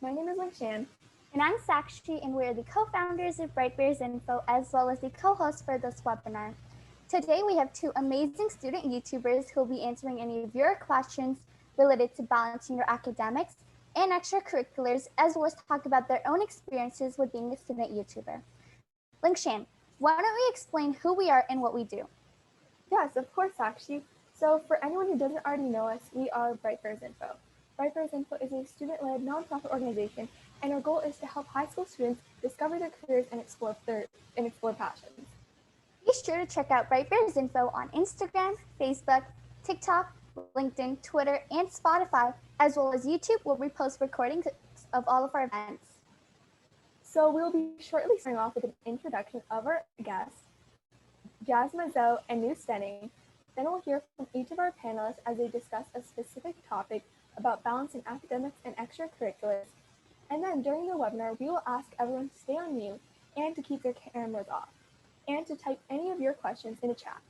My name is Lingshan. And I'm Sakshi, and we're the co-founders of BrightBearsInfo as well as the co-host for this webinar. Today we have two amazing student YouTubers who will be answering any of your questions related to balancing your academics and extracurriculars, as well as talk about their own experiences with being a student YouTuber. Lingshan, why don't we explain who we are and what we do? Yes, of course, Sakshi. So for anyone who doesn't already know us, we are BrightBearsInfo. BrightBearsInfo is a student-led nonprofit organization, and our goal is to help high school students discover their careers and explore passions. Be sure to check out BrightBearsInfo on Instagram, Facebook, TikTok, LinkedIn, Twitter, and Spotify, as well as YouTube, where we post recordings of all of our events. So we'll be shortly starting off with an introduction of our guests, Jasma, Zhou, and Noo Stenning. Then we'll hear from each of our panelists as they discuss a specific topic about balancing academics and extracurriculars. And then during the webinar, we will ask everyone to stay on mute and to keep their cameras off, and to type any of your questions in the chat.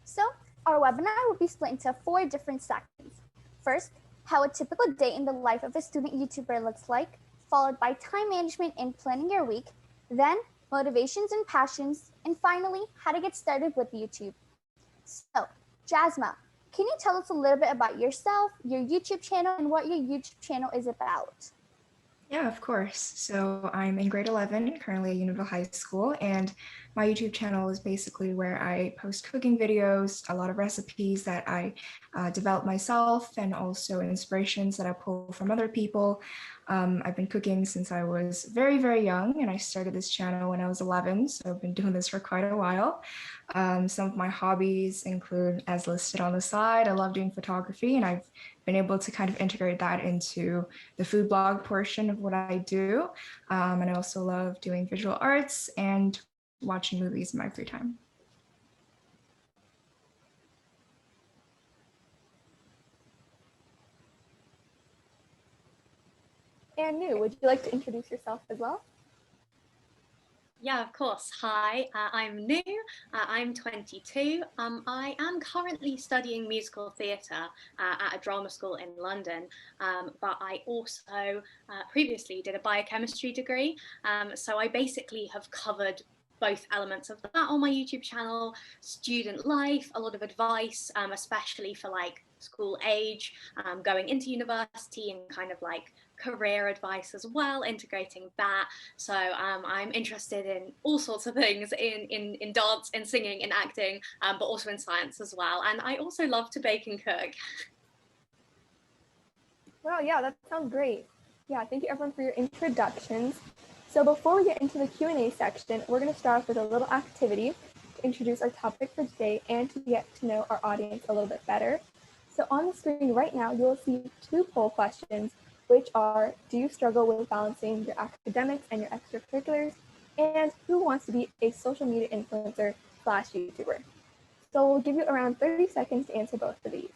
So, our webinar will be split into 4 different sections. First, how a typical day in the life of a student YouTuber looks like, followed by time management and planning your week, then motivations and passions, and finally, how to get started with YouTube. So, Jasma, can you tell us a little bit about yourself, your YouTube channel, and what your YouTube channel is about? Yeah, of course. So I'm in grade 11, currently at Unionville High School, and my YouTube channel is basically where I post cooking videos, a lot of recipes that I develop myself, and also inspirations that I pull from other people. I've been cooking since I was very, very young, and I started this channel when I was 11, so I've been doing this for quite a while. Some of my hobbies include, as listed on the side, I love doing photography, and I've been able to kind of integrate that into the food blog portion of what I do. And I also love doing visual arts and watching movies in my free time. And Noo, would you like to introduce yourself as well? Yeah, of course. Hi, I'm Noo. I'm 22. I am currently studying musical theatre at a drama school in London, but I also previously did a biochemistry degree. So I basically have covered both elements of that on my YouTube channel, student life, a lot of advice, especially for like school age, going into university, and kind of like career advice as well, integrating that. So I'm interested in all sorts of things in dance, in singing, in acting, but also in science as well. And I also love to bake and cook. Wow, yeah, that sounds great. Yeah, thank you everyone for your introductions. So before we get into the Q&A section, we're going to start off with a little activity to introduce our topic for today and to get to know our audience a little bit better. So on the screen right now, you'll see 2 poll questions, which are, do you struggle with balancing your academics and your extracurriculars? And who wants to be a social media influencer / YouTuber? So we'll give you around 30 seconds to answer both of these.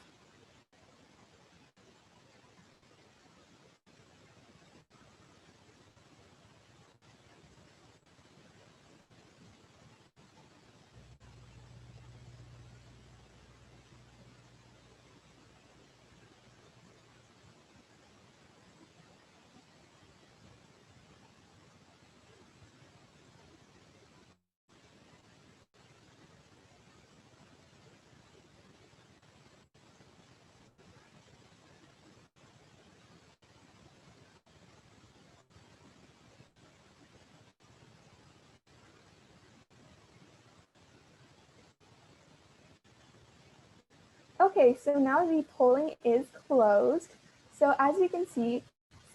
Okay, so now the polling is closed. So as you can see,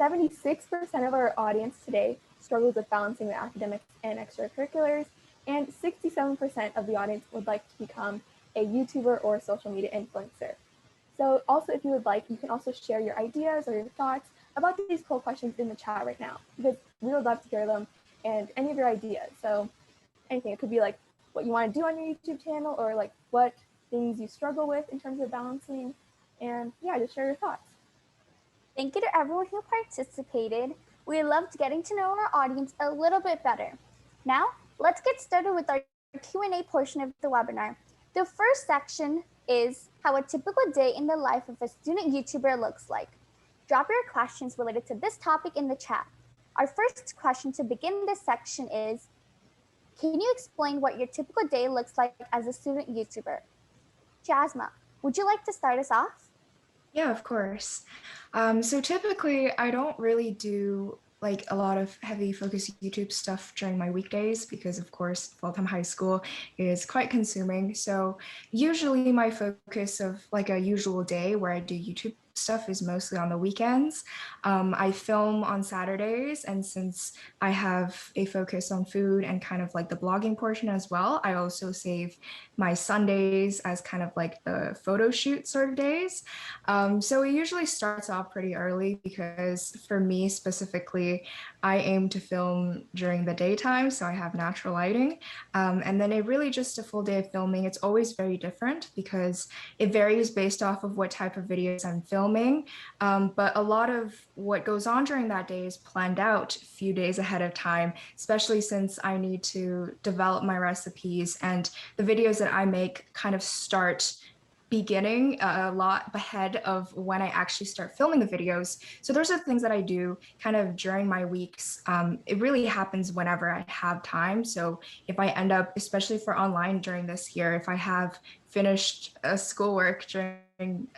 76% of our audience today struggles with balancing the academics and extracurriculars, and 67% of the audience would like to become a YouTuber or social media influencer. So also, if you would like, you can also share your ideas or your thoughts about these poll questions in the chat right now, because we would love to hear them and any of your ideas. So anything, it could be like what you want to do on your YouTube channel, or like what things you struggle with in terms of balancing, and yeah, just share your thoughts. Thank you to everyone who participated. We loved getting to know our audience a little bit better. Now, let's get started with our Q&A portion of the webinar. The first section is how a typical day in the life of a student YouTuber looks like. Drop your questions related to this topic in the chat. Our first question to begin this section is, can you explain what your typical day looks like as a student YouTuber? Jasma, would you like to start us off? Yeah, of course. So typically, I don't really do like a lot of heavy focus YouTube stuff during my weekdays because, of course, full-time high school is quite consuming. So usually my focus of like a usual day where I do YouTube stuff is mostly on the weekends. I film on Saturdays, and since I have a focus on food and kind of like the blogging portion as well, I also save my Sundays as kind of like the photo shoot sort of days. So it usually starts off pretty early because for me specifically, I aim to film during the daytime, so I have natural lighting. And then it really just a full day of filming. It's always very different because it varies based off of what type of videos I'm filming. But a lot of what goes on during that day is planned out a few days ahead of time, especially since I need to develop my recipes and the videos that I make kind of start beginning a lot ahead of when I actually start filming the videos. So those are things that I do kind of during my weeks. It really happens whenever I have time. So if I end up, especially for online during this year, if I have finished schoolwork during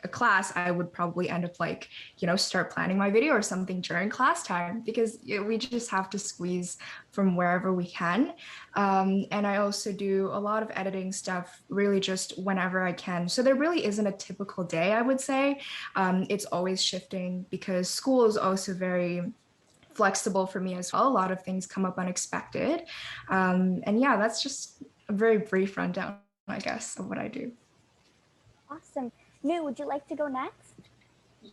a class, I would probably end up like, start planning my video or something during class time because we just have to squeeze from wherever we can. And I also do a lot of editing stuff really just whenever I can. So there really isn't a typical day, I would say. It's always shifting because school is also very flexible for me as well. A lot of things come up unexpected. And yeah, that's just a very brief rundown, I guess, of what I do. Awesome. Noo, would you like to go next?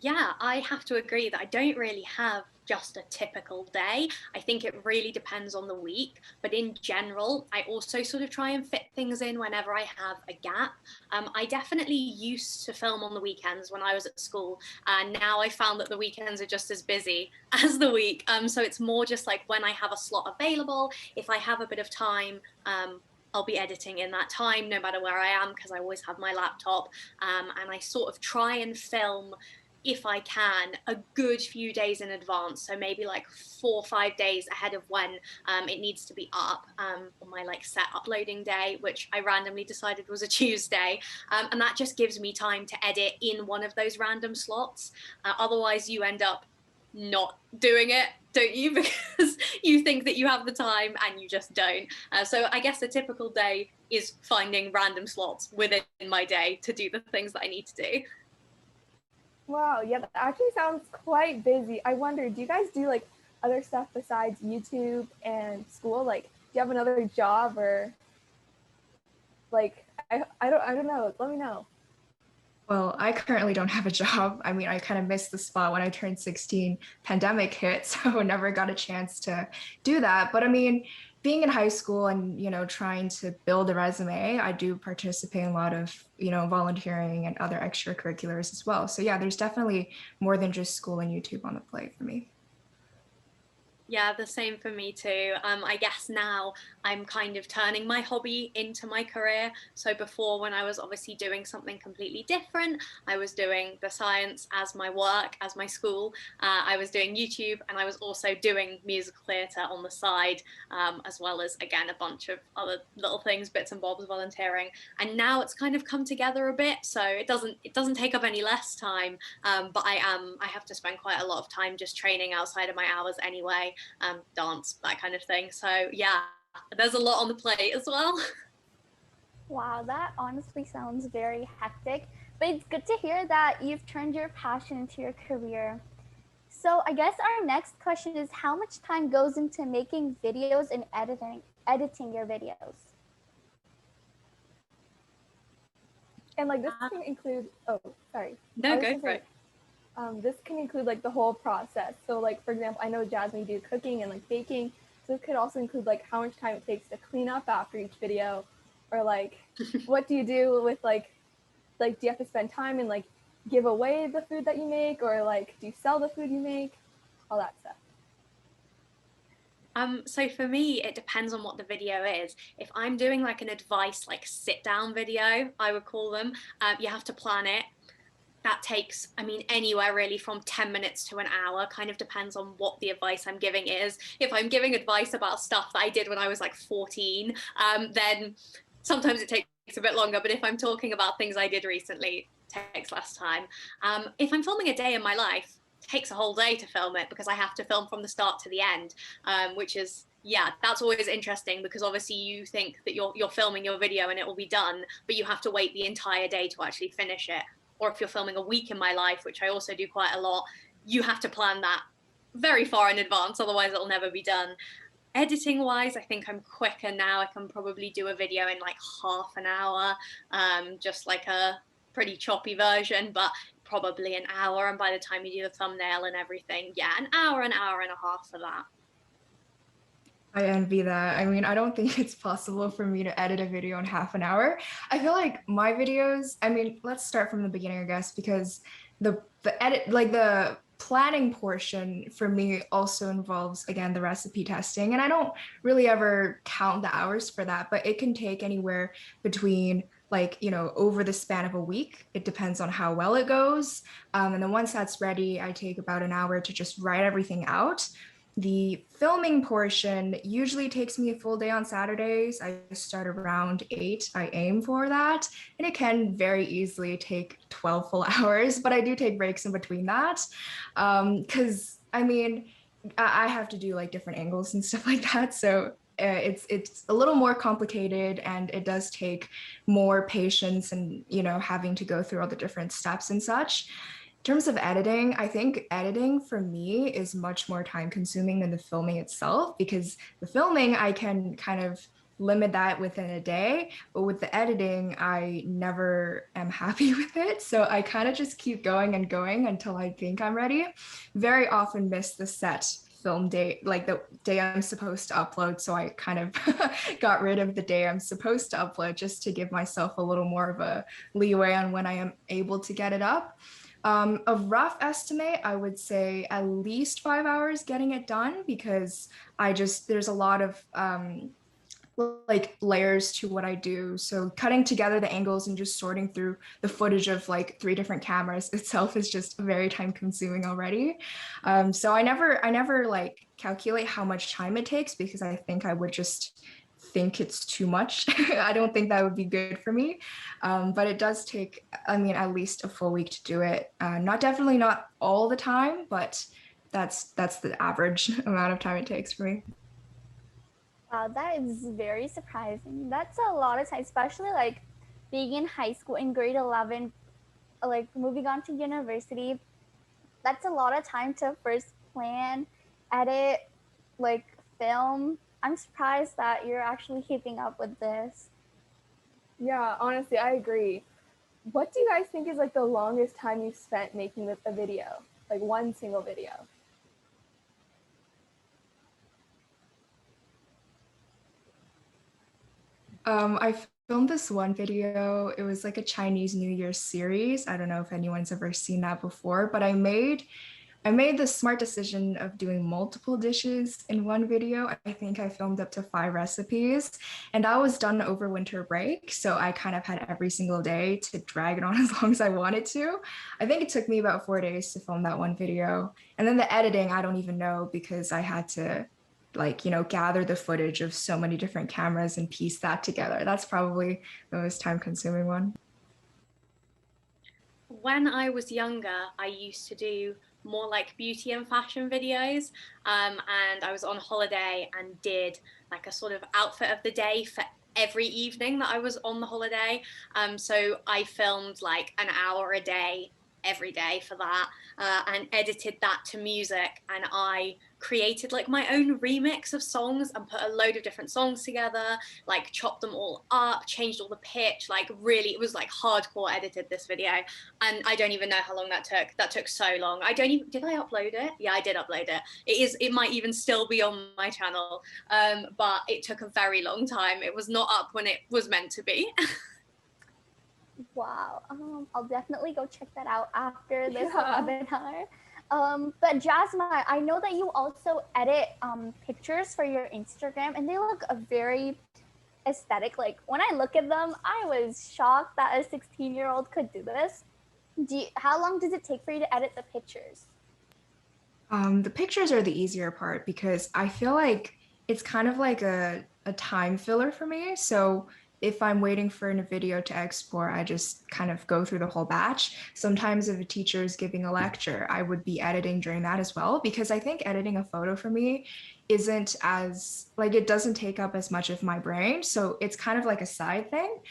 Yeah, I have to agree that I don't really have just a typical day. I think it really depends on the week, but in general, I also sort of try and fit things in whenever I have a gap. I definitely used to film on the weekends when I was at school, and now I found that the weekends are just as busy as the week. So it's more just like when I have a slot available, if I have a bit of time, I'll be editing in that time, no matter where I am, because I always have my laptop, and I sort of try and film, if I can, a good few days in advance. So maybe like 4 or 5 days ahead of when it needs to be up on my like set uploading day, which I randomly decided was a Tuesday. And that just gives me time to edit in one of those random slots. Otherwise you end up not doing it, don't you? Because you think that you have the time and you just don't. So I guess a typical day is finding random slots within my day to do the things that I need to do. Wow, yeah, that actually sounds quite busy. I wonder, do you guys do like other stuff besides YouTube and school? Like, do you have another job or like I don't know. Let me know. Well, I currently don't have a job. I mean, I kind of missed the spot when I turned 16, pandemic hit, so never got a chance to do that. But I mean, being in high school and, trying to build a resume, I do participate in a lot of, volunteering and other extracurriculars as well. So yeah, there's definitely more than just school and YouTube on the plate for me. Yeah, the same for me too. I guess now I'm kind of turning my hobby into my career. So before, when I was obviously doing something completely different, I was doing the science as my work, as my school. I was doing YouTube, and I was also doing musical theatre on the side, as well as, again, a bunch of other little things, bits and bobs, volunteering. And now it's kind of come together a bit, so it doesn't take up any less time. But I have to spend quite a lot of time just training outside of my hours anyway. Dance, that kind of thing. So yeah, there's a lot on the plate as well. Wow, that honestly sounds very hectic, but it's good to hear that you've turned your passion into your career. So I guess our next question is, how much time goes into making videos and editing your videos? And like this can include, oh, sorry. No, go for it. This can include like the whole process. So like, for example, I know Jasmine, you do cooking and like baking. So it could also include like how much time it takes to clean up after each video, or like, what do you do with like, do you have to spend time and like give away the food that you make, or like, do you sell the food you make? All that stuff. So for me, it depends on what the video is. If I'm doing like an advice, like sit down video, I would call them, you have to plan it. that takes, I mean, anywhere really from 10 minutes to an hour, kind of depends on what the advice I'm giving is. If I'm giving advice about stuff that I did when I was like 14, then sometimes it takes a bit longer. But if I'm talking about things I did recently, it takes less time. If I'm filming a day in my life, it takes a whole day to film it because I have to film from the start to the end, which is, yeah, that's always interesting because obviously you think that you're filming your video and it will be done, but you have to wait the entire day to actually finish it. Or if you're filming a week in my life, which I also do quite a lot, you have to plan that very far in advance, otherwise it'll never be done. Editing wise, I think I'm quicker now. I can probably do a video in like half an hour, just like a pretty choppy version, but probably an hour. And by the time you do the thumbnail and everything, yeah, an hour and a half for that. I envy that. I mean, I don't think it's possible for me to edit a video in half an hour. I feel like my videos, I mean, let's start from the beginning, I guess, because the edit, like the planning portion for me also involves, again, the recipe testing. And I don't really ever count the hours for that, but it can take anywhere between like, you know, over the span of a week. It depends on how well it goes. And then once that's ready, I take about an hour to just write everything out. The filming portion usually takes me a full day on Saturdays. I start around 8. I aim for that. And it can very easily take 12 full hours, but I do take breaks in between that. Because I mean, I have to do like different angles and stuff like that. So it's a little more complicated and it does take more patience and, you know, having to go through all the different steps and such. In terms of editing, I think editing for me is much more time consuming than the filming itself, because the filming I can kind of limit that within a day, but with the editing, I never am happy with it. So I kind of just keep going and going until I think I'm ready. Very often miss the set film date, like the day I'm supposed to upload. So I kind of got rid of the day I'm supposed to upload just to give myself a little more of a leeway on when I am able to get it up. A rough estimate, I would say at least 5 hours getting it done, because there's a lot of like layers to what I do. So cutting together the angles and just sorting through the footage of like 3 different cameras itself is just very time consuming already. So I never like calculate how much time it takes, because I think I would just think it's too much. I don't think that would be good for me. But it does take, I mean, at least a full week to do it. Definitely not all the time, but that's the average amount of time it takes for me. Wow, that is very surprising. That's a lot of time, especially like being in high school in grade 11, like moving on to university. That's a lot of time to first plan, edit, like film. I'm surprised that you're actually keeping up with this. Yeah, honestly, I agree. What do you guys think is like the longest time you've spent making a video? Like one single video? I filmed this one video. It was like a Chinese New Year series. I don't know if anyone's ever seen that before, but I made the smart decision of doing multiple dishes in one video. I think I filmed up to 5 recipes, and that was done over winter break. So I kind of had every single day to drag it on as long as I wanted to. I think it took me about 4 days to film that one video. And then the editing, I don't even know, because I had to like, you know, gather the footage of so many different cameras and piece that together. That's probably the most time consuming one. When I was younger, I used to do more like beauty and fashion videos, and I was on holiday and did like a sort of outfit of the day for every evening that I was on the holiday. So I filmed like an hour a day every day for that, and edited that to music, and I created like my own remix of songs and put a load of different songs together, like chopped them all up, changed all the pitch, like really it was like hardcore edited this video, and I don't even know how long that took so long. I don't even, did I upload it? Yeah, I did upload it. It might even still be on my channel, but it took a very long time. It was not up when it was meant to be. Wow, I'll definitely go check that out after this webinar. But Jasma, I know that you also edit pictures for your Instagram, and they look very aesthetic. Like when I look at them, I was shocked that a 16-year-old could do this. How long does it take for you to edit the pictures? The pictures are the easier part because I feel like it's kind of like a time filler for me. So if I'm waiting for a video to export, I just kind of go through the whole batch. Sometimes if a teacher is giving a lecture, I would be editing during that as well, because I think editing a photo for me isn't as like it doesn't take up as much of my brain. So it's kind of like a side thing.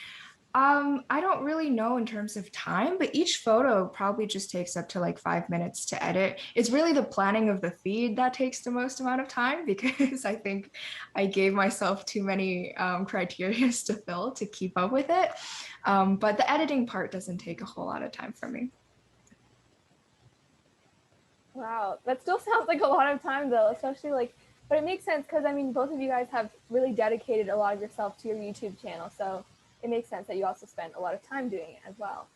I don't really know in terms of time, but each photo probably just takes up to like 5 minutes to edit. It's really the planning of the feed that takes the most amount of time because I think I gave myself too many criteria to fill to keep up with it. But the editing part doesn't take a whole lot of time for me. Wow, that still sounds like a lot of time though, especially like, but it makes sense because I mean, both of you guys have really dedicated a lot of yourself to your YouTube channel, so it makes sense that you also spend a lot of time doing it as well.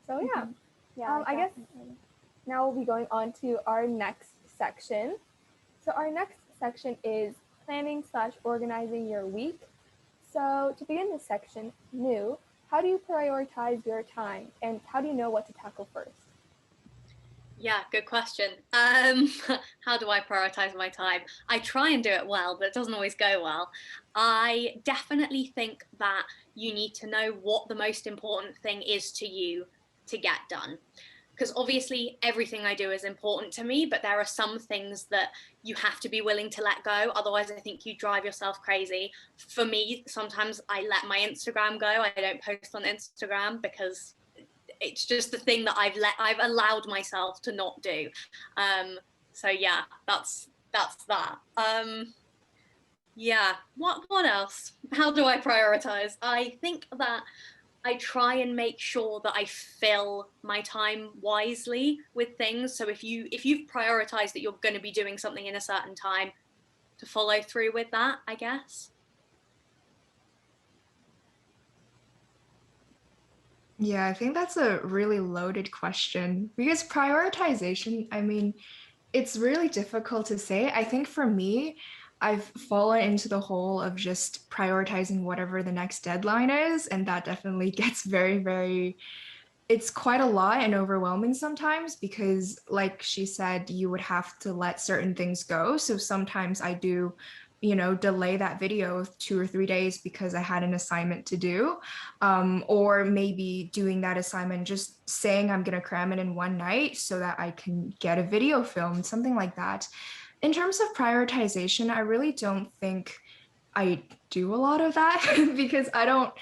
So yeah, Yeah, I guess definitely. now we'll be going on to our next section. So our next section is planning / organizing your week. So to begin this section, Noo, how do you prioritize your time and how do you know what to tackle first? Yeah, good question. How do I prioritize my time? I try and do it well, but it doesn't always go well. I definitely think that you need to know what the most important thing is to you to get done. Because obviously everything I do is important to me, but there are some things that you have to be willing to let go. Otherwise, I think you drive yourself crazy. For me, sometimes I let my Instagram go. I don't post on Instagram because it's just the thing that I've allowed myself to not do. So yeah, that's that. Yeah, what else? How do I prioritize? I think that I try and make sure that I fill my time wisely with things. So if you've prioritized that you're going to be doing something in a certain time, to follow through with that, I guess. Yeah, I think that's a really loaded question because prioritization, I mean, it's really difficult to say. I think for me, I've fallen into the hole of just prioritizing whatever the next deadline is. And that definitely gets very, it's quite a lot and overwhelming sometimes because, like she said, you would have to let certain things go. So sometimes I do, delay that video 2 or 3 days because I had an assignment to do. Or maybe doing that assignment, just saying I'm going to cram it in one night so that I can get a video filmed, something like that. In terms of prioritization, I really don't think I do a lot of that because I don't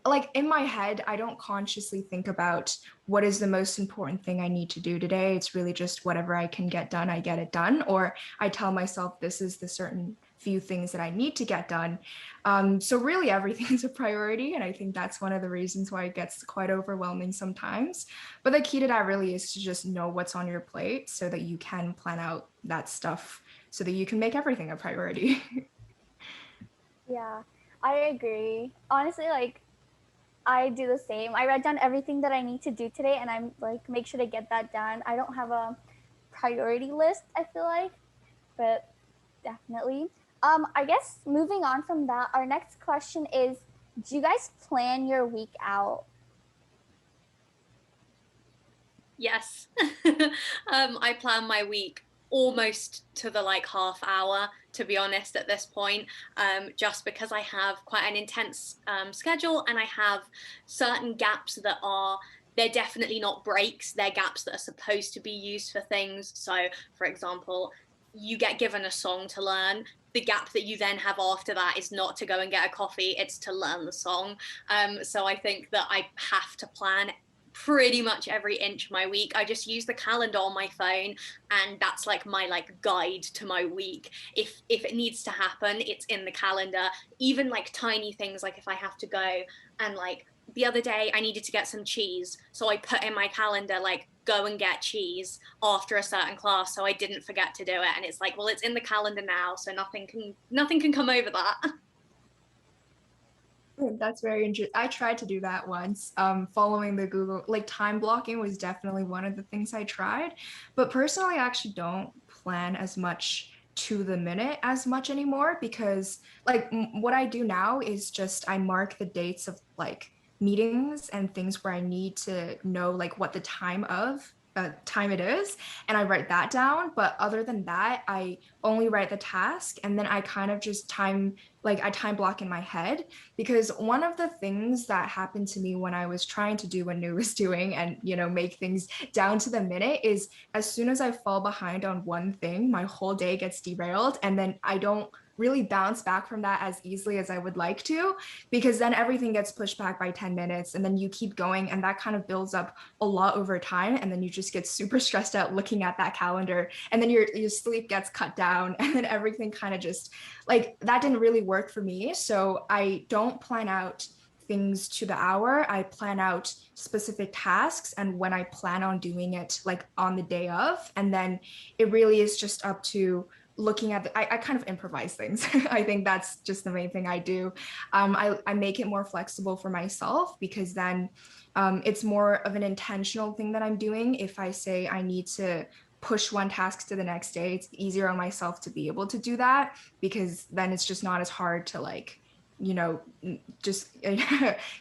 like in my head, I don't consciously think about what is the most important thing I need to do today. It's really just whatever I can get done, I get it done. Or I tell myself this is the certain few things that I need to get done. So really everything's a priority. And I think that's one of the reasons why it gets quite overwhelming sometimes. But the key to that really is to just know what's on your plate so that you can plan out that stuff so that you can make everything a priority. Yeah, I agree. Honestly, like I do the same. I write down everything that I need to do today and I'm like make sure to get that done. I don't have a priority list, I feel like, but definitely. I guess moving on from that, our next question is, do you guys plan your week out? Yes. I plan my week almost to the like half hour, to be honest, at this point, just because I have quite an intense schedule and I have certain gaps that are they're definitely not breaks, they're gaps that are supposed to be used for things. So for example, you get given a song to learn, the gap that you then have after that is not to go and get a coffee, it's to learn the song. So I think that I have to plan pretty much every inch of my week. I just use the calendar on my phone and that's like my like guide to my week. If it needs to happen, it's in the calendar. Even like tiny things, like if I have to go and like the other day I needed to get some cheese, so I put in my calendar like go and get cheese after a certain class so I didn't forget to do it. And it's like, well, it's in the calendar now, so nothing can come over that. That's very interesting. I tried to do that once. Following the Google, like time blocking was definitely one of the things I tried. But personally, I actually don't plan as much to the minute as much anymore because like what I do now is just I mark the dates of like meetings and things where I need to know like what the time it is, and I write that down. But other than that, I only write the task, and then I kind of just I time block in my head. Because one of the things that happened to me when I was trying to do what Noo was doing and, make things down to the minute is, as soon as I fall behind on one thing, my whole day gets derailed, and then I don't really bounce back from that as easily as I would like to, because then everything gets pushed back by 10 minutes, and then you keep going, and that kind of builds up a lot over time, and then you just get super stressed out looking at that calendar, and then your sleep gets cut down, and then everything kind of just like that didn't really work for me. So I don't plan out things to the hour. I plan out specific tasks and when I plan on doing it, like on the day of, and then it really is just up to looking at I kind of improvise things. I think that's just the main thing I do. I make it more flexible for myself, because then it's more of an intentional thing that I'm doing. If I say I need to push one task to the next day, it's easier on myself to be able to do that, because then it's just not as hard to just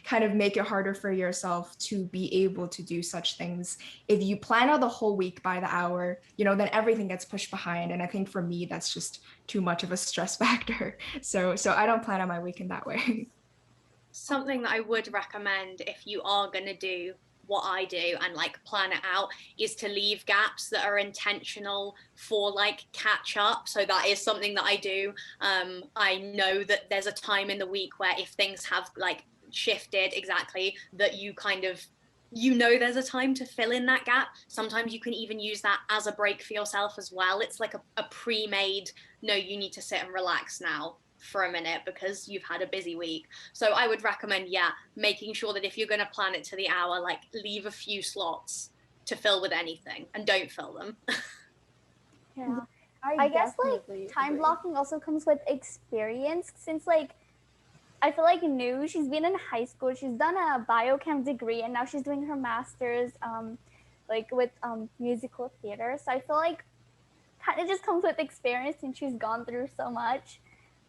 kind of make it harder for yourself to be able to do such things. If you plan out the whole week by the hour, then everything gets pushed behind. And I think for me, that's just too much of a stress factor. So I don't plan out my week in that way. Something that I would recommend if you are going to do what I do and like plan it out is to leave gaps that are intentional for like catch up. So that is something that I do. I know that there's a time in the week where if things have like shifted exactly, that you kind of there's a time to fill in that gap. Sometimes you can even use that as a break for yourself as well. It's like a pre-made, no, you need to sit and relax now for a minute because you've had a busy week. So I would recommend, making sure that if you're going to plan it to the hour, like leave a few slots to fill with anything and don't fill them. Yeah. I guess like time blocking also comes with experience, since like I feel like Noo, she's been in high school, she's done a biochem degree, and now she's doing her master's like with musical theater. So I feel like kind of just comes with experience, and she's gone through so much.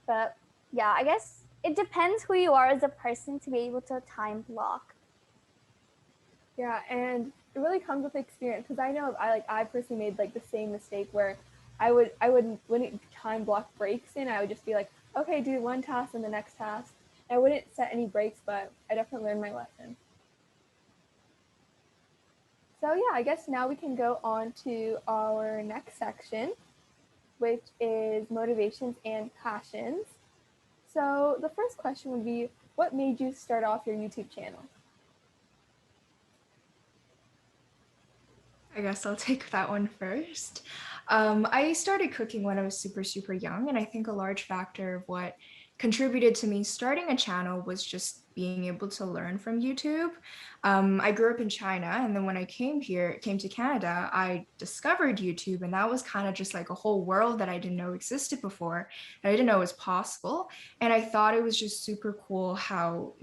But yeah, I guess it depends who you are as a person to be able to time block. Yeah, and it really comes with experience, because I know I personally made like the same mistake where I would when it time block breaks in, I would just be like, okay, do one task and the next task. And I wouldn't set any breaks, but I definitely learned my lesson. So yeah, I guess now we can go on to our next section, which is motivations and passions. So the first question would be, what made you start off your YouTube channel? I guess I'll take that one first. I started cooking when I was super, super young, and I think a large factor of what contributed to me starting a channel was just being able to learn from YouTube. I grew up in China, and then when I came to Canada, I discovered YouTube, and that was kind of just like a whole world that I didn't know existed before, that I didn't know was possible. And I thought it was just super cool how,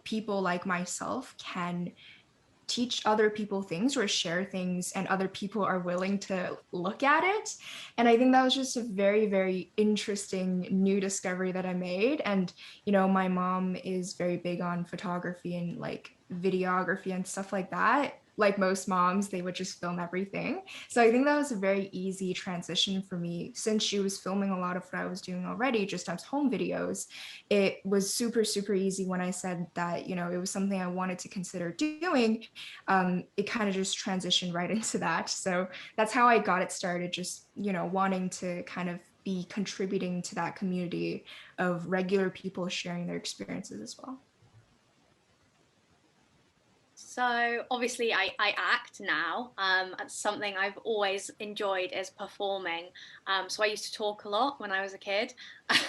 people like myself can teach other people things or share things, and other people are willing to look at it. And I think that was just a very, very interesting new discovery that I made. And my mom is very big on photography and like videography and stuff like that. Like most moms, they would just film everything. So I think that was a very easy transition for me, since she was filming a lot of what I was doing already just as home videos. It was super, super easy when I said that, it was something I wanted to consider doing. It kind of just transitioned right into that. So that's how I got it started, just, wanting to kind of be contributing to that community of regular people sharing their experiences as well. So obviously I act now. It's something I've always enjoyed is performing. So I used to talk a lot when I was a kid.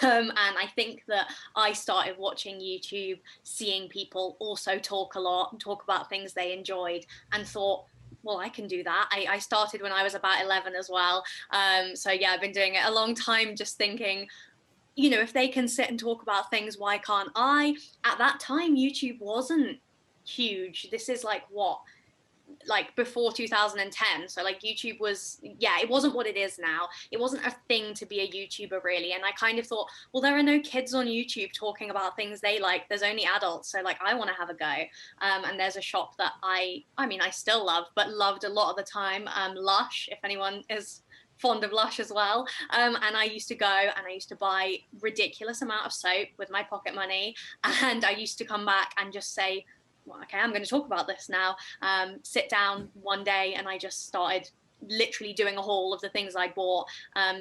And I think that I started watching YouTube, seeing people also talk a lot and talk about things they enjoyed, and thought, well, I can do that. I started when I was about 11 as well. So yeah, I've been doing it a long time, just thinking, if they can sit and talk about things, why can't I? At that time, YouTube wasn't huge. This is like what, like before 2010. So like YouTube was, yeah, it wasn't what it is now. It wasn't a thing to be a YouTuber really. And I kind of thought, well, there are no kids on YouTube talking about things they like. There's only adults. So like, I want to have a go. And there's a shop that I mean, I still love, but loved a lot of the time, Lush, if anyone is fond of Lush as well. And I used to go and I used to buy ridiculous amount of soap with my pocket money. And I used to come back and just say, well, okay, I'm going to talk about this now. Sit down one day and I just started literally doing a haul of the things I bought,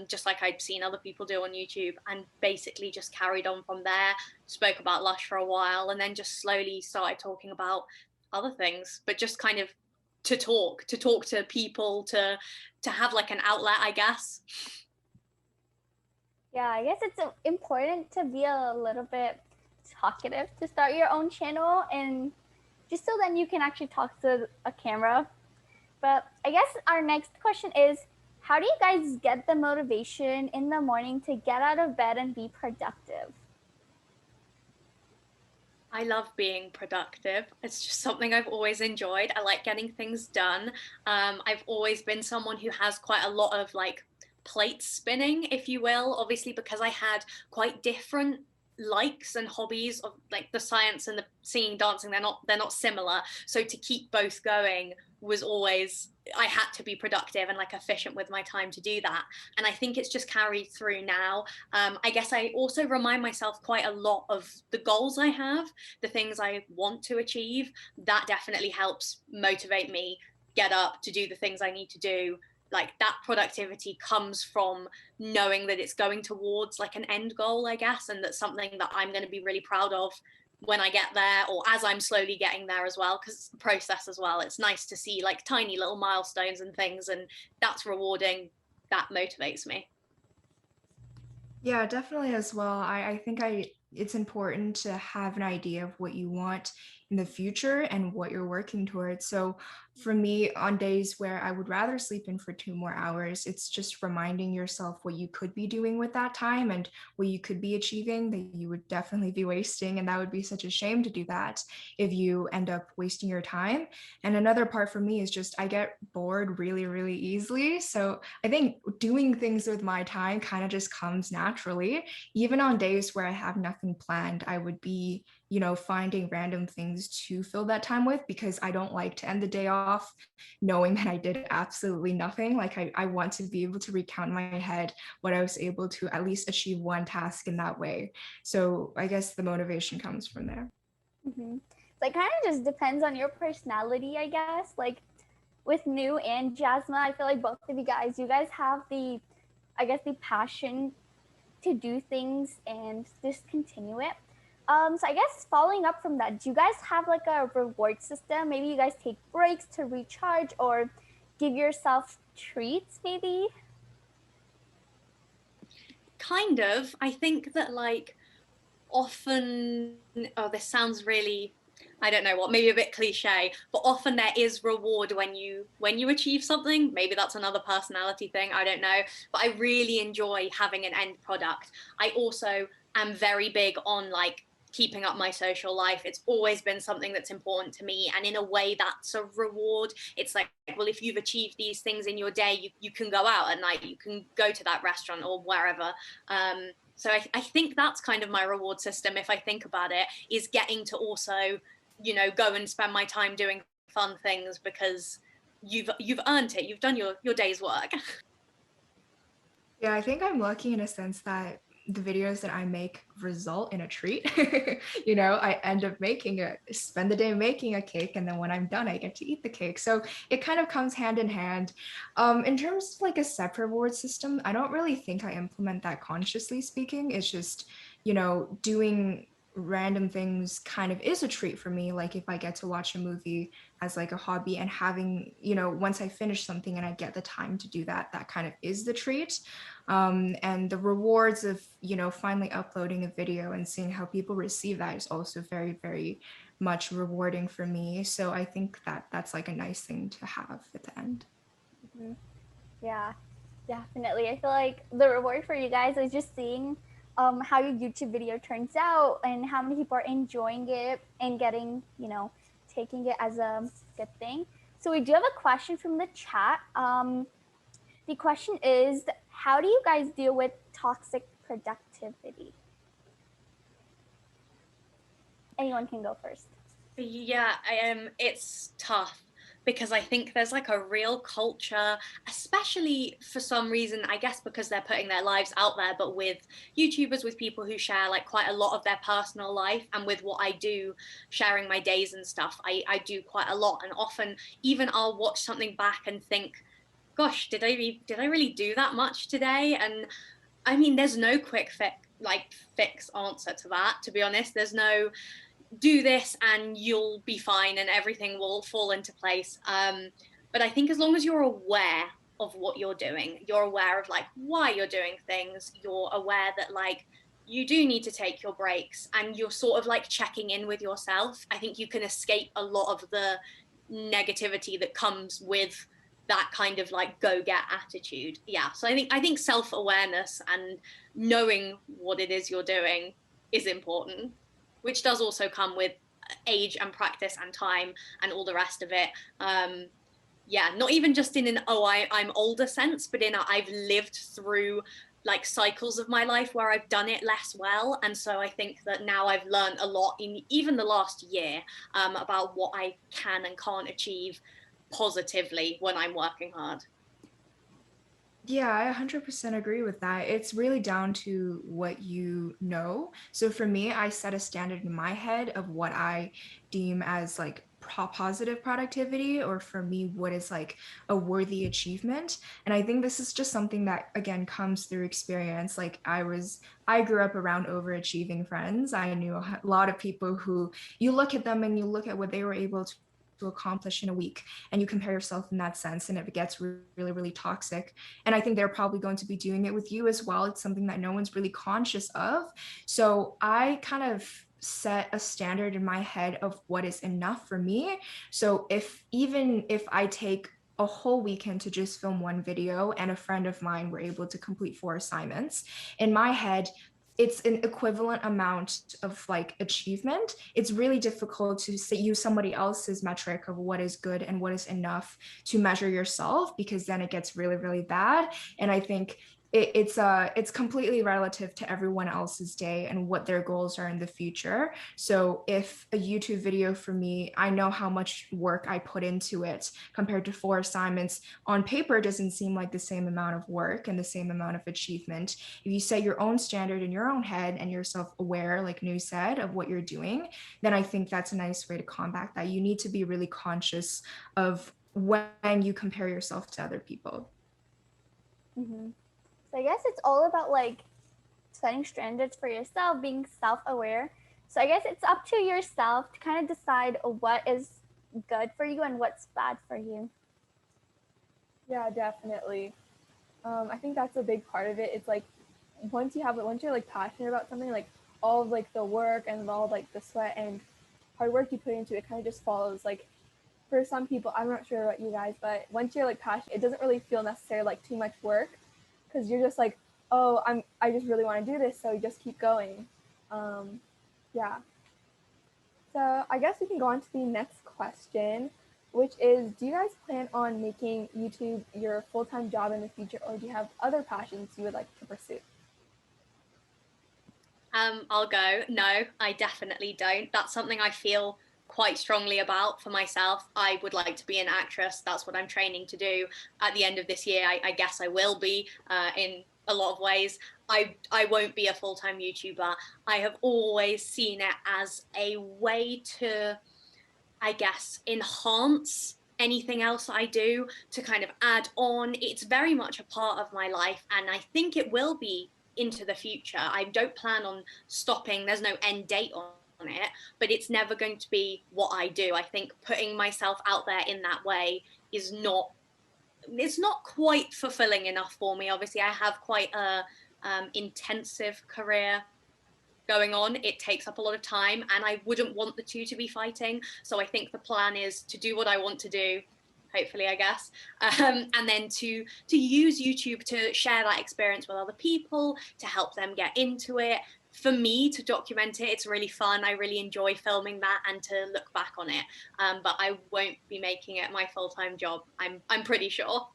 just like I'd seen other people do on YouTube, and basically just carried on from there. Spoke about Lush for a while and then just slowly started talking about other things, but just kind of to talk to people, to have like an outlet, I guess. Yeah, I guess it's important to be a little bit talkative to start your own channel, and just so then you can actually talk to a camera. But I guess our next question is, how do you guys get the motivation in the morning to get out of bed and be productive? I love being productive. It's just something I've always enjoyed. I like getting things done. I've always been someone who has quite a lot of like plate spinning, if you will, obviously because I had quite different likes and hobbies of like the science and the singing, dancing. They're not similar. So to keep both going was always, I had to be productive and like efficient with my time to do that. And I think it's just carried through now. I guess I also remind myself quite a lot of the goals I have, the things I want to achieve. That definitely helps motivate me get up to do the things I need to do. Like that productivity comes from knowing that it's going towards like an end goal, I guess, and that's something that I'm going to be really proud of when I get there, or as I'm slowly getting there as well, because it's the process as well. It's nice to see like tiny little milestones and things, and that's rewarding. That motivates me. Yeah, definitely as well. I think it's important to have an idea of what you want in the future and what you're working towards. So for me, on days where I would rather sleep in for 2 more hours, it's just reminding yourself what you could be doing with that time and what you could be achieving that you would definitely be wasting. And that would be such a shame to do that if you end up wasting your time. And another part for me is just I get bored really, really easily. So I think doing things with my time kind of just comes naturally. Even on days where I have nothing planned, I would be, finding random things to fill that time with, because I don't like to end the day off knowing that I did absolutely nothing. Like I want to be able to recount in my head what I was able to at least achieve one task in that way. So I guess the motivation comes from there. Mm-hmm. So it kind of just depends on your personality, I guess. Like with Noo and Jasma, I feel like both of you guys have the passion to do things and just continue it. So I guess following up from that, do you guys have like a reward system? Maybe you guys take breaks to recharge or give yourself treats, maybe? Kind of. I think that like often, oh, this sounds really, I don't know what, maybe a bit cliche, but often there is reward when you achieve something. Maybe that's another personality thing, I don't know, but I really enjoy having an end product. I also am very big on like keeping up my social life. It's always been something that's important to me, and in a way that's a reward. It's like, well, if you've achieved these things in your day, you can go out at night, you can go to that restaurant or wherever. So I think that's kind of my reward system, if I think about it, is getting to also, go and spend my time doing fun things because you've earned it. You've done your day's work. Yeah, I think I'm lucky in a sense that the videos that I make result in a treat. I end up spend the day making a cake, and then when I'm done, I get to eat the cake. So it kind of comes hand in hand. In terms of like a set reward system, I don't really think I implement that consciously speaking. It's just, doing random things kind of is a treat for me. Like if I get to watch a movie as like a hobby and having, once I finish something and I get the time to do that, that kind of is the treat. And the rewards of, finally uploading a video and seeing how people receive that is also very, very much rewarding for me. So I think that that's like a nice thing to have at the end. Mm-hmm. Yeah, definitely. I feel like the reward for you guys is just seeing how your YouTube video turns out and how many people are enjoying it and getting, taking it as a good thing. So we do have a question from the chat. The question is, how do you guys deal with toxic productivity? Anyone can go first. Yeah, it's tough because I think there's like a real culture, especially for some reason, I guess because they're putting their lives out there, but with YouTubers, with people who share like quite a lot of their personal life, and with what I do, sharing my days and stuff, I do quite a lot. And often even I'll watch something back and think, gosh, did I really do that much today? And I mean, there's no quick fix answer to that, to be honest. There's no do this and you'll be fine and everything will fall into place. But I think as long as you're aware of what you're doing, you're aware of like why you're doing things, you're aware that like you do need to take your breaks, and you're sort of like checking in with yourself, I think you can escape a lot of the negativity that comes with that kind of like go get attitude. Yeah, so I think self-awareness and knowing what it is you're doing is important, which does also come with age and practice and time and all the rest of it. Yeah, not even just in an I'm older sense, but in I've lived through like cycles of my life where I've done it less well. And so I think that now I've learned a lot in even the last year about what I can and can't achieve positively when I'm working hard. Yeah, I 100% agree with that. It's really down to what you know. So for me, I set a standard in my head of what I deem as like positive productivity, or for me, what is like a worthy achievement. And I think this is just something that, again, comes through experience. Like I grew up around overachieving friends. I knew a lot of people who you look at them and you look at what they were able to accomplish in a week, and you compare yourself in that sense, and it gets really, really toxic. And I think they're probably going to be doing it with you as well. It's something that no one's really conscious of. So I kind of set a standard in my head of what is enough for me. So even if I take a whole weekend to just film one video, and a friend of mine were able to complete 4 assignments, in my head, it's an equivalent amount of like achievement. It's really difficult to use somebody else's metric of what is good and what is enough to measure yourself, because then it gets really, really bad. And I think it's completely relative to everyone else's day and what their goals are in the future. So if a YouTube video for me, I know how much work I put into it compared to 4 assignments on paper, doesn't seem like the same amount of work and the same amount of achievement. If you set your own standard in your own head and you're self-aware, like Noo said, of what you're doing, then I think that's a nice way to combat that. You need to be really conscious of when you compare yourself to other people. Mm-hmm. So I guess it's all about like setting standards for yourself, being self-aware. So I guess it's up to yourself to kind of decide what is good for you and what's bad for you. Yeah, definitely. I think that's a big part of it. It's like once you're like passionate about something, like all of like the work and all of, like the sweat and hard work you put into it kind of just follows. Like for some people, I'm not sure about you guys, but once you're like passionate, it doesn't really feel necessary like too much work, because you're just like, oh, I just really want to do this, so you just keep going. Yeah. So I guess we can go on to the next question, which is, do you guys plan on making YouTube your full-time job in the future, or do you have other passions you would like to pursue? I'll go. No, I definitely don't. That's something I feel quite strongly about for myself. I would like to be an actress. That's what I'm training to do. At the end of this year, I guess I will be in a lot of ways. I won't be a full-time YouTuber. I have always seen it as a way to, I guess, enhance anything else I do, to kind of add on. It's very much a part of my life, and I think it will be into the future. I don't plan on stopping. There's no end date on it, but it's never going to be what I do. I think putting myself out there in that way is not, it's not quite fulfilling enough for me. Obviously, I have quite a intensive career going on. It takes up a lot of time, and I wouldn't want the two to be fighting. So I think the plan is to do what I want to do, hopefully, I guess, and then to use YouTube to share that experience with other people, to help them get into it, for me to document it, it's really fun. I really enjoy filming that and to look back on it. But I won't be making it my full-time job, I'm pretty sure.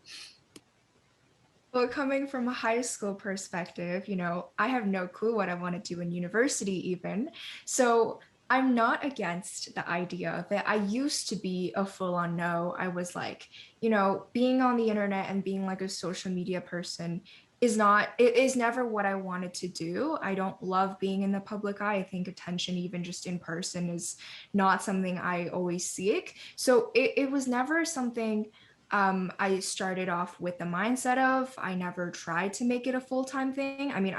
Well, coming from a high school perspective, you know, I have no clue what I want to do in university even. So I'm not against the idea of it. I used to be a full-on no. I was like, you know, being on the internet and being like a social media person it is never what I wanted to do. I don't love being in the public eye. I think attention, even just in person, is not something I always seek. So it was never something I started off with the mindset of. I never tried to make it a full-time thing. I mean,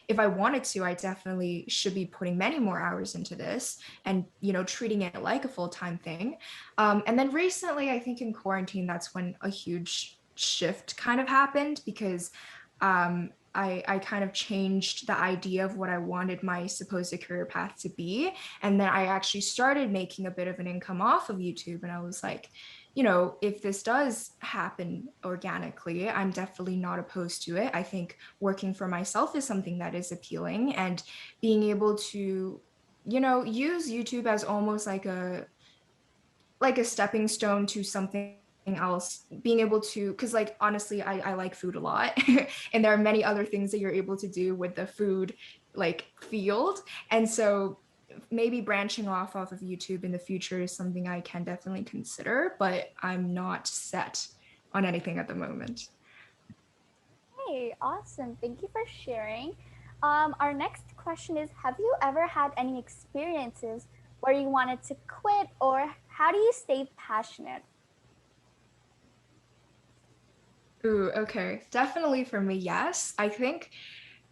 if I wanted to, I definitely should be putting many more hours into this and, you know, treating it like a full-time thing. And then recently, I think in quarantine, that's when a huge shift kind of happened because I kind of changed the idea of what I wanted my supposed career path to be. And then I actually started making a bit of an income off of YouTube. And I was like, you know, if this does happen organically, I'm definitely not opposed to it. I think working for myself is something that is appealing, and being able to, you know, use YouTube as almost like a stepping stone to something else, being able to, because like honestly I like food a lot and there are many other things that you're able to do with the food like field, and so maybe branching off of YouTube in the future is something I can definitely consider, but I'm not set on anything at the moment. Hey, awesome. Thank you for sharing. Our next question is, have you ever had any experiences where you wanted to quit, or how do you stay passionate? Ooh, okay. Definitely for me, yes. I think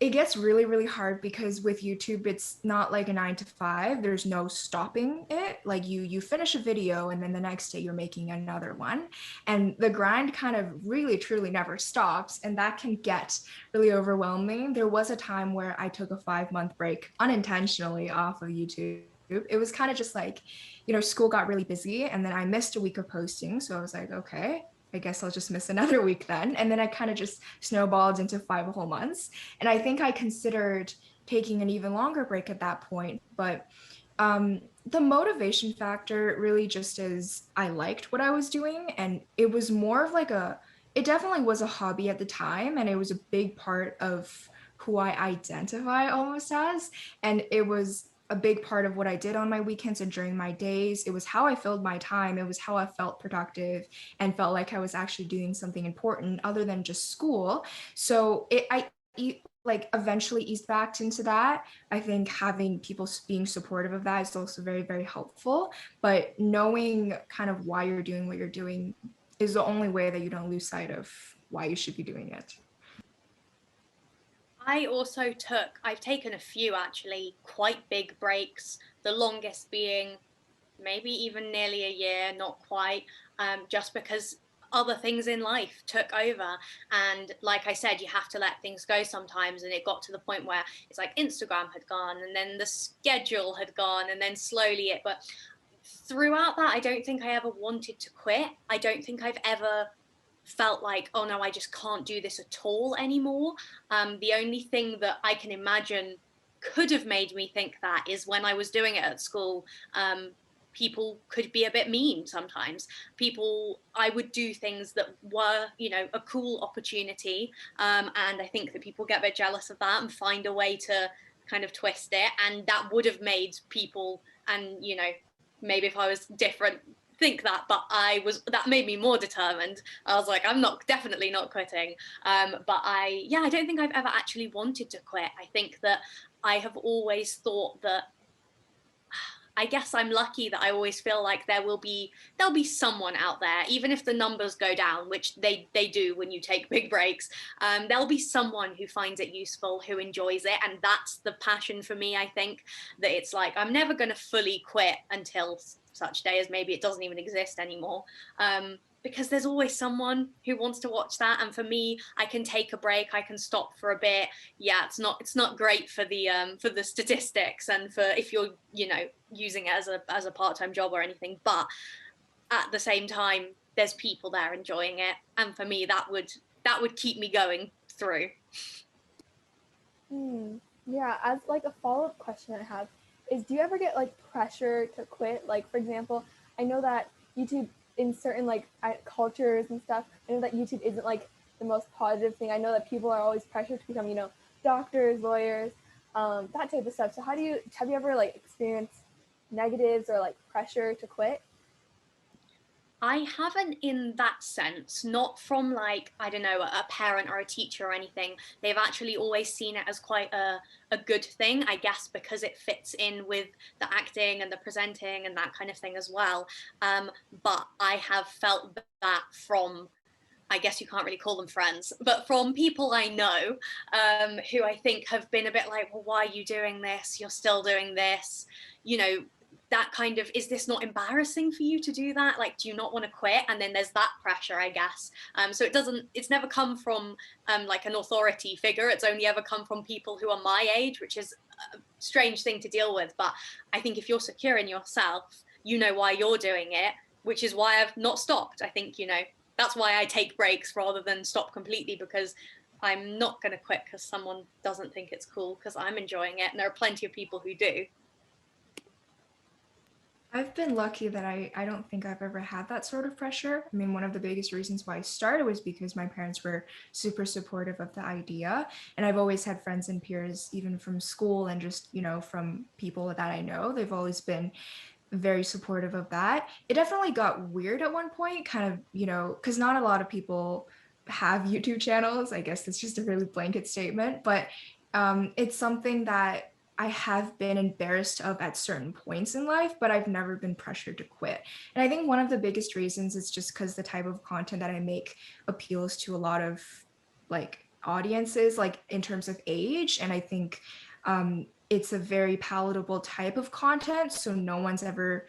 it gets really, really hard because with YouTube, it's not like a 9 to 5. There's no stopping it. Like you finish a video and then the next day you're making another one. And the grind kind of really, truly never stops. And that can get really overwhelming. There was a time where I took a 5 month break unintentionally off of YouTube. It was kind of just like, you know, school got really busy and then I missed a week of posting. So I was like, okay, I guess I'll just miss another week then. And then I kind of just snowballed into 5 whole months. And I think I considered taking an even longer break at that point. But the motivation factor really just is I liked what I was doing. And it was more of like it definitely was a hobby at the time. And it was a big part of who I identify almost as. And it was a big part of what I did on my weekends and during my days. It was how I filled my time. It was how I felt productive and felt like I was actually doing something important other than just school. So like eventually eased back into that. I think having people being supportive of that is also very, very helpful. But knowing kind of why you're doing what you're doing is the only way that you don't lose sight of why you should be doing it. I've taken a few actually, quite big breaks, the longest being maybe even nearly a year, not quite, just because other things in life took over. And like I said, you have to let things go sometimes. And it got to the point where it's like Instagram had gone and then the schedule had gone and then slowly but throughout that, I don't think I ever wanted to quit. I don't think I've ever felt like, oh no, I just can't do this at all anymore. The only thing that I can imagine could have made me think that is when I was doing it at school. People could be a bit mean sometimes. I would do things that were, you know, a cool opportunity. And I think that people get a bit jealous of that and find a way to kind of twist it. And that would have made people, and, you know, maybe if I was different, think that, but that made me more determined. I was like, definitely not quitting. But I don't think I've ever actually wanted to quit. I think that I have always thought that, I guess I'm lucky that I always feel like there'll be someone out there, even if the numbers go down, which they do when you take big breaks. There'll be someone who finds it useful, who enjoys it, and that's the passion for me. I think that it's like I'm never going to fully quit until such day as maybe it doesn't even exist anymore. Because there's always someone who wants to watch that, and for me, I can take a break, I can stop for a bit. Yeah, it's not great for the statistics and for if you're, you know, using it as a part-time job or anything, but at the same time there's people there enjoying it, and for me that would keep me going through. Yeah, as like a follow-up question I have is, do you ever get like pressure to quit? Like, for example, I know that YouTube in certain like cultures and stuff, I know that YouTube isn't like the most positive thing. I know that people are always pressured to become, doctors, lawyers, that type of stuff. So have you ever like experienced negatives or like pressure to quit? I haven't in that sense, not from like, I don't know, a parent or a teacher or anything. They've actually always seen it as quite a good thing, I guess, because it fits in with the acting and the presenting and that kind of thing as well. But I have felt that from, I guess you can't really call them friends, but from people I know, who I think have been a bit like, well, why are you doing this? You're still doing this, you know, that kind of, is this not embarrassing for you to do that? Like, do you not want to quit? And then there's that pressure, I guess. So it's never come from like an authority figure. It's only ever come from people who are my age, which is a strange thing to deal with. But I think if you're secure in yourself, you know why you're doing it, which is why I've not stopped. I think, that's why I take breaks rather than stop completely, because I'm not going to quit because someone doesn't think it's cool, because I'm enjoying it. And there are plenty of people who do. I've been lucky that I don't think I've ever had that sort of pressure. I mean, one of the biggest reasons why I started was because my parents were super supportive of the idea. And I've always had friends and peers, even from school and just, from people that I know, they've always been very supportive of that. It definitely got weird at one point, kind of, because not a lot of people have YouTube channels. I guess it's just a really blanket statement, but it's something that I have been embarrassed of at certain points in life, but I've never been pressured to quit. And I think one of the biggest reasons is just because the type of content that I make appeals to a lot of like audiences, like in terms of age. And I think it's a very palatable type of content. So no one's ever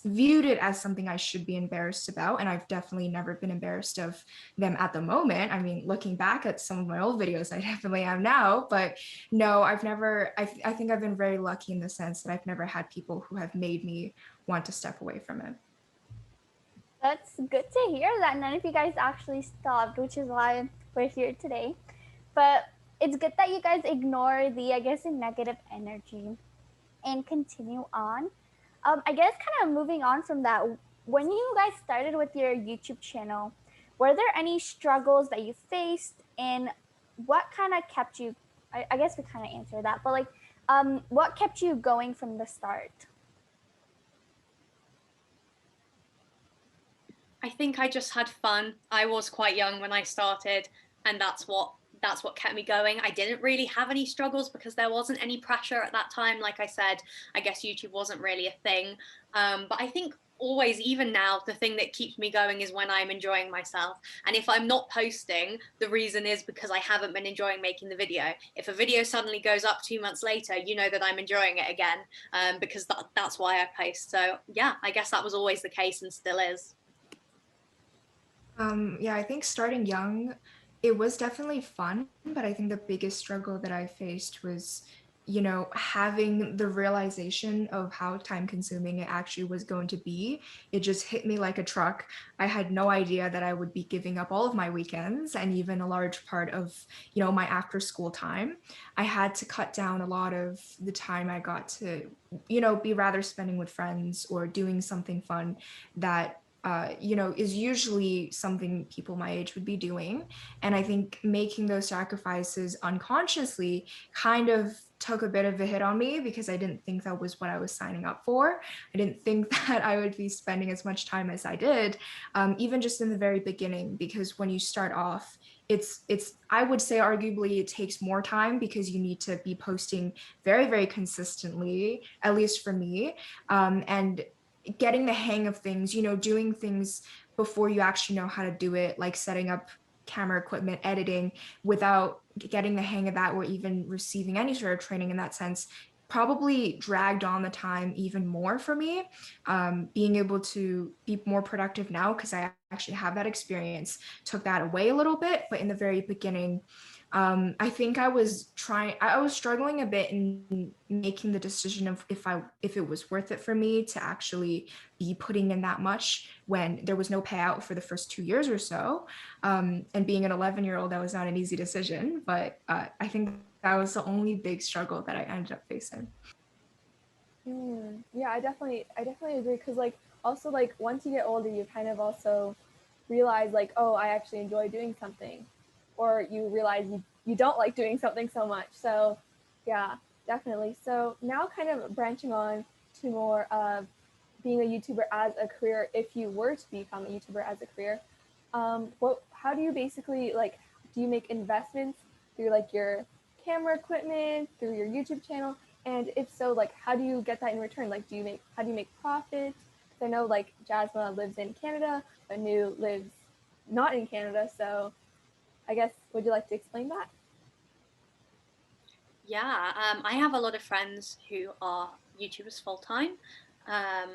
viewed it as something I should be embarrassed about. And I've definitely never been embarrassed of them at the moment. I mean, looking back at some of my old videos, I definitely am now, but no, I've never, I think I've been very lucky in the sense that I've never had people who have made me want to step away from it. That's good to hear that none of you guys actually stopped, which is why we're here today. But it's good that you guys ignore the, I guess, the negative energy and continue on. I guess kind of moving on from that, when you guys started with your YouTube channel, were there any struggles that you faced, and what kind of kept you? I guess we kind of answered that, but like, what kept you going from the start? I think I just had fun. I was quite young when I started, and that's what kept me going. I didn't really have any struggles because there wasn't any pressure at that time. Like I said, I guess YouTube wasn't really a thing. But I think always, even now, the thing that keeps me going is when I'm enjoying myself. And if I'm not posting, the reason is because I haven't been enjoying making the video. If a video suddenly goes up 2 months later, you know that I'm enjoying it again, because that's why I post. So yeah, I guess that was always the case and still is. Yeah, I think starting young, it was definitely fun, but I think the biggest struggle that I faced was, having the realization of how time consuming it actually was going to be. It just hit me like a truck. I had no idea that I would be giving up all of my weekends and even a large part of, my after school time. I had to cut down a lot of the time I got to, be rather spending with friends or doing something fun that is usually something people my age would be doing. And I think making those sacrifices unconsciously kind of took a bit of a hit on me because I didn't think that was what I was signing up for. I didn't think that I would be spending as much time as I did, even just in the very beginning, because when you start off, it's I would say arguably it takes more time because you need to be posting very, very consistently, at least for me. And getting the hang of things, doing things before you actually know how to do it, like setting up camera equipment, editing, without getting the hang of that or even receiving any sort of training in that sense, probably dragged on the time even more for me. Being able to be more productive now because I actually have that experience took that away a little bit, but in the very beginning, I think I was struggling a bit in making the decision of if it was worth it for me to actually be putting in that much when there was no payout for the first 2 years or so. And being an 11-year-old, that was not an easy decision, but I think that was the only big struggle that I ended up facing. Yeah, I definitely agree, because like also like once you get older, you kind of also realize like, oh, I actually enjoy doing something, or you realize you don't like doing something so much. So yeah, definitely. So now kind of branching on to more of being a YouTuber as a career, if you were to become a YouTuber as a career, how do you basically like, do you make investments through like your camera equipment, through your YouTube channel? And if so, like, how do you get that in return? Like, how do you make profit? Because I know like Jasma lives in Canada, but Noo lives not in Canada. So I guess, would you like to explain that? Yeah, I have a lot of friends who are YouTubers full time. Um,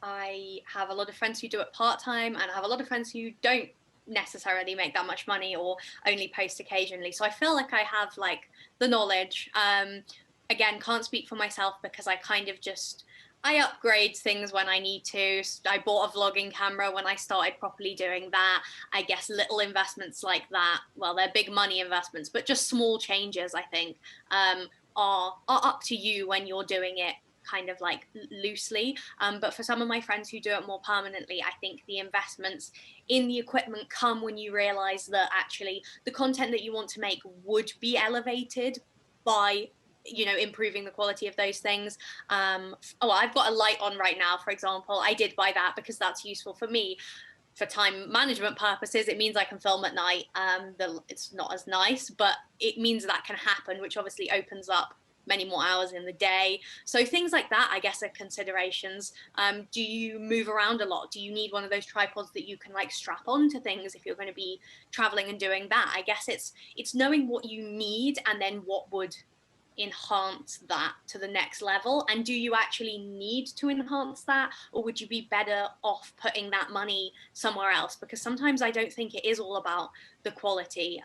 I have a lot of friends who do it part time, and I have a lot of friends who don't necessarily make that much money or only post occasionally. So I feel like I have like the knowledge. Again, can't speak for myself because I kind of just I upgrade things when I need to. I bought a vlogging camera when I started properly doing that. I guess little investments like that, well, they're big money investments, but just small changes, I think, are up to you when you're doing it kind of like loosely. But for some of my friends who do it more permanently, I think the investments in the equipment come when you realize that actually the content that you want to make would be elevated by improving the quality of those things. Oh, I've got a light on right now, for example. I did buy that because that's useful for me for time management purposes. It means I can film at night. It's not as nice, but it means that can happen, which obviously opens up many more hours in the day. So things like that, I guess, are considerations. Do you move around a lot? Do you need one of those tripods that you can like strap onto things if you're going to be traveling and doing that? I guess it's knowing what you need and then what would enhance that to the next level. And do you actually need to enhance that, or would you be better off putting that money somewhere else? Because sometimes I don't think it is all about the quality.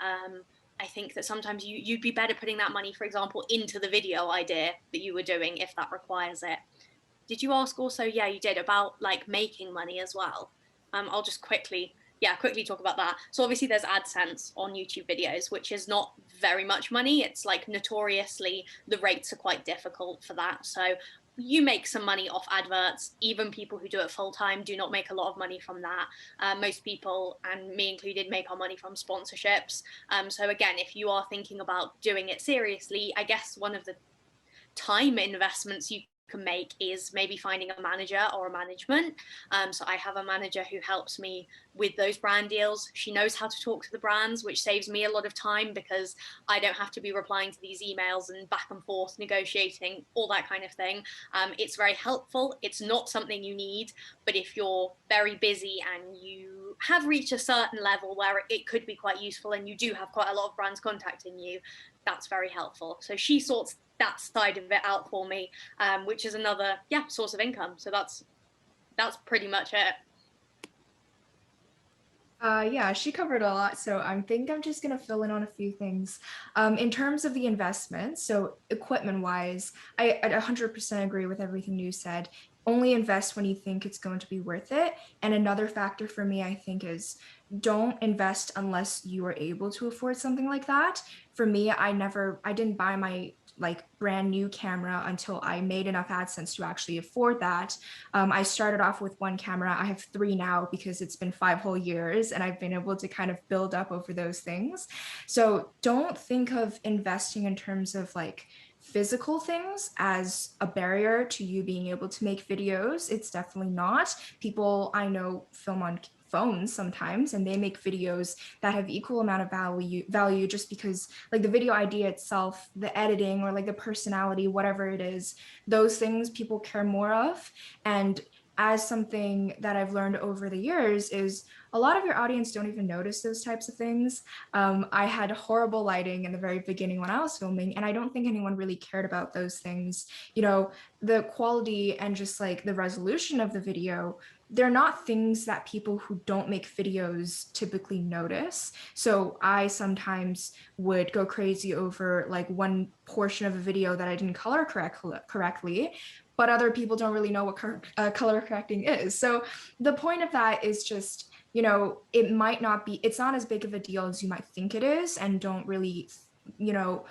I think that sometimes you'd be better putting that money, for example, into the video idea that you were doing if that requires it. Did you ask also? Yeah, you did, about like making money as well. I'll just quickly talk about that. So obviously there's AdSense on YouTube videos, which is not very much money. It's like notoriously the rates are quite difficult for that. So you make some money off adverts. Even people who do it full time do not make a lot of money from that. Most people, and me included, make our money from sponsorships. So again, if you are thinking about doing it seriously, I guess one of the time investments you can make is maybe finding a manager or a management. So I have a manager who helps me with those brand deals. She knows how to talk to the brands, which saves me a lot of time because I don't have to be replying to these emails and back and forth negotiating, all that kind of thing. It's very helpful. It's not something you need, but if you're very busy and you have reached a certain level where it could be quite useful and you do have quite a lot of brands contacting you, that's very helpful. So she sorts that side of it out for me, which is another source of income. So that's pretty much it. Yeah, she covered a lot, so I think I'm just gonna fill in on a few things. In terms of the investment, so equipment-wise, I 100% agree with everything you said. Only invest when you think it's going to be worth it. And another factor for me, I think, is don't invest unless you are able to afford something like that. For me, I didn't buy my like brand new camera until I made enough AdSense to actually afford that. I started off with one camera. I have 3 now because it's been 5 whole years and I've been able to kind of build up over those things. So don't think of investing in terms of like physical things as a barrier to you being able to make videos. It's definitely not. People I know film on phones sometimes and they make videos that have equal amount of value just because like the video idea itself, the editing, or like the personality, whatever it is, those things people care more of. And as something that I've learned over the years is a lot of your audience don't even notice those types of things. I had horrible lighting in the very beginning when I was filming, and I don't think anyone really cared about those things. You know, the quality and just like the resolution of the video, they're not things that people who don't make videos typically notice. So I sometimes would go crazy over like one portion of a video that I didn't color correctly, but other people don't really know what color correcting is. So the point of that is just, you know, it's not as big of a deal as you might think it is, and don't really, you know,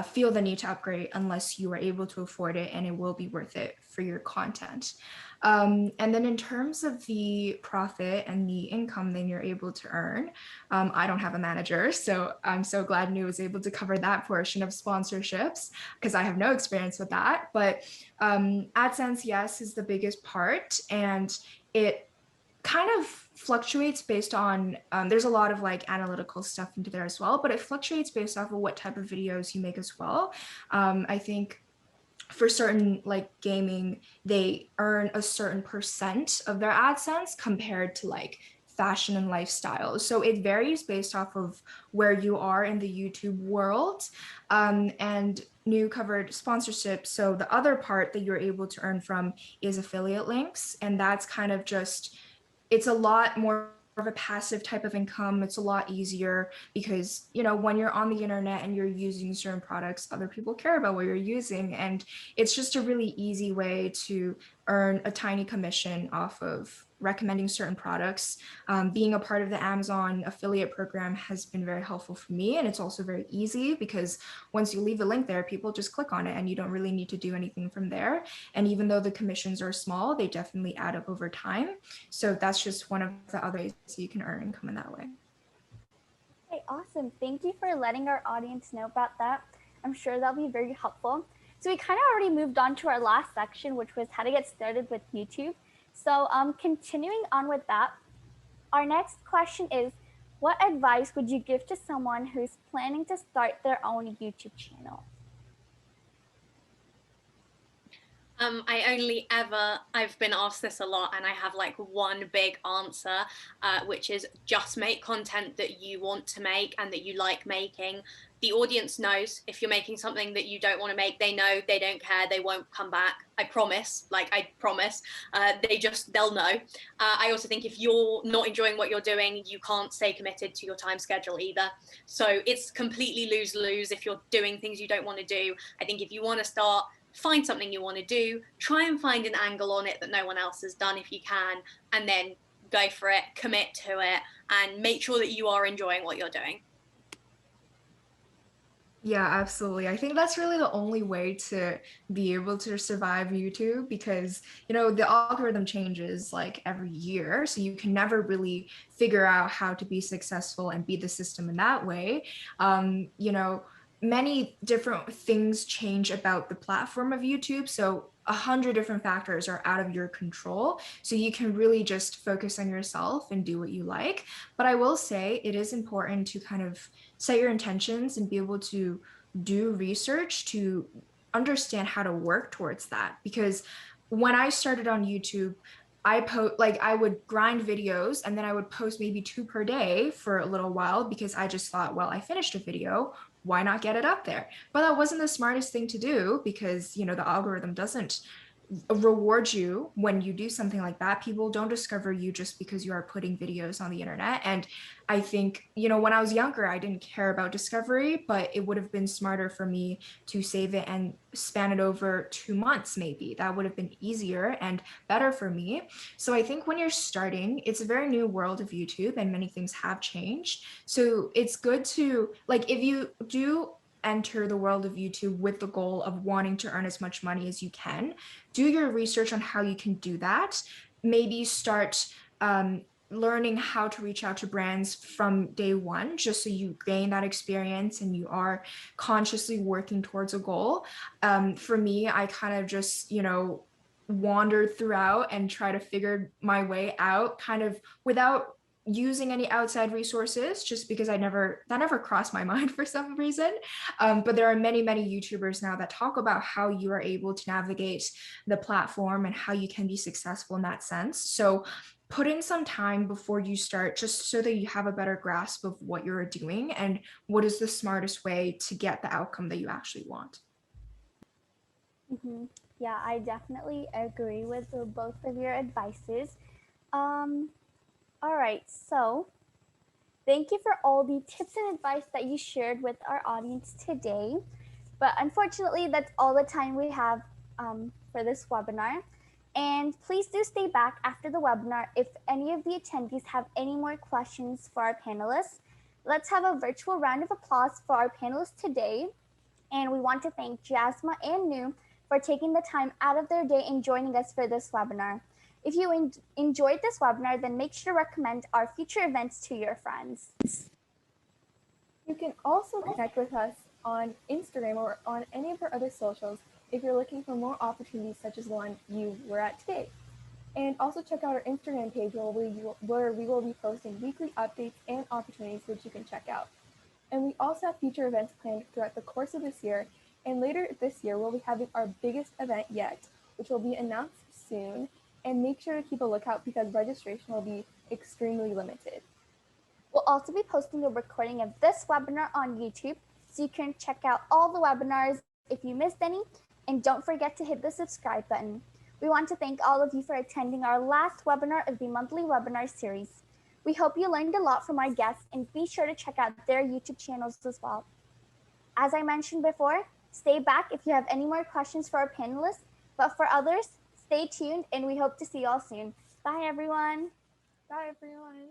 feel the need to upgrade unless you are able to afford it, and it will be worth it for your content. And then in terms of the profit and the income that you're able to earn, I don't have a manager, so I'm so glad Noo was able to cover that portion of sponsorships because I have no experience with that. But AdSense, yes, is the biggest part, and it kind of fluctuates based on there's a lot of like analytical stuff into there as well, but it fluctuates based off of what type of videos you make as well. I think for certain like gaming, they earn a certain percent of their AdSense compared to like fashion and lifestyle. So it varies based off of where you are in the YouTube world. And Noo covered sponsorship. So the other part that you're able to earn from is affiliate links. And that's kind of just, it's a lot more of a passive type of income. It's a lot easier because, you know, when you're on the internet and you're using certain products, other people care about what you're using. And it's just a really easy way to earn a tiny commission off of recommending certain products. Being a part of the Amazon affiliate program has been very helpful for me. And it's also very easy because once you leave the link there, people just click on it and you don't really need to do anything from there. And even though the commissions are small, they definitely add up over time. So that's just one of the other ways you can earn income in that way. Okay, awesome. Thank you for letting our audience know about that. I'm sure that'll be very helpful. So we kind of already moved on to our last section, which was how to get started with YouTube. So continuing on with that, our next question is, what advice would you give to someone who's planning to start their own YouTube channel? I've been asked this a lot, and I have like one big answer, which is just make content that you want to make and that you like making. The audience knows if you're making something that you don't want to make. They know, they don't care, they won't come back. I promise, they'll know. I also think if you're not enjoying what you're doing, you can't stay committed to your time schedule either. So it's completely lose-lose if you're doing things you don't want to do. I think if you want to start, find something you want to do, try and find an angle on it that no one else has done if you can, and then go for it, commit to it, and make sure that you are enjoying what you're doing. Yeah, absolutely. I think that's really the only way to be able to survive YouTube because, you know, the algorithm changes like every year. So you can never really figure out how to be successful and beat the system in that way. You know, many different things change about the platform of YouTube. So 100 different factors are out of your control. So you can really just focus on yourself and do what you like. But I will say it is important to kind of set your intentions and be able to do research to understand how to work towards that. Because when I started on YouTube, I would grind videos and then I would post maybe 2 per day for a little while because I just thought, well, I finished a video, why not get it up there? But that wasn't the smartest thing to do because, you know, the algorithm doesn't reward you when you do something like that. People don't discover you just because you are putting videos on the internet. And I think, you know, when I was younger, I didn't care about discovery, but it would have been smarter for me to save it and span it over 2 months, maybe. That would have been easier and better for me. So I think when you're starting, it's a very new world of YouTube and many things have changed. So it's good to, like, if you do enter the world of YouTube with the goal of wanting to earn as much money as you can, do your research on how you can do that. Maybe start learning how to reach out to brands from day one, just so you gain that experience and you are consciously working towards a goal. For me, I kind of just, you know, wandered throughout and try to figure my way out kind of without using any outside resources, just because that never crossed my mind for some reason. But there are many YouTubers now that talk about how you are able to navigate the platform and how you can be successful in that sense. So put in some time before you start, just so that you have a better grasp of what you're doing and what is the smartest way to get the outcome that you actually want. Mm-hmm. Yeah, I definitely agree with both of your advices. All right, so thank you for all the tips and advice that you shared with our audience today. But unfortunately, that's all the time we have for this webinar. And please do stay back after the webinar if any of the attendees have any more questions for our panelists. Let's have a virtual round of applause for our panelists today. And we want to thank Jasma and Noo for taking the time out of their day and joining us for this webinar. If you enjoyed this webinar, then make sure to recommend our future events to your friends. You can also connect with us on Instagram or on any of our other socials if you're looking for more opportunities such as the one you were at today. And also check out our Instagram page where we will be posting weekly updates and opportunities which you can check out. And we also have future events planned throughout the course of this year. And later this year, we'll be having our biggest event yet, which will be announced soon. And make sure to keep a lookout because registration will be extremely limited. We'll also be posting a recording of this webinar on YouTube, so you can check out all the webinars if you missed any. And don't forget to hit the subscribe button. We want to thank all of you for attending our last webinar of the monthly webinar series. We hope you learned a lot from our guests, and be sure to check out their YouTube channels as well. As I mentioned before, stay back if you have any more questions for our panelists, but for others, stay tuned and we hope to see you all soon. Bye, everyone. Bye, everyone.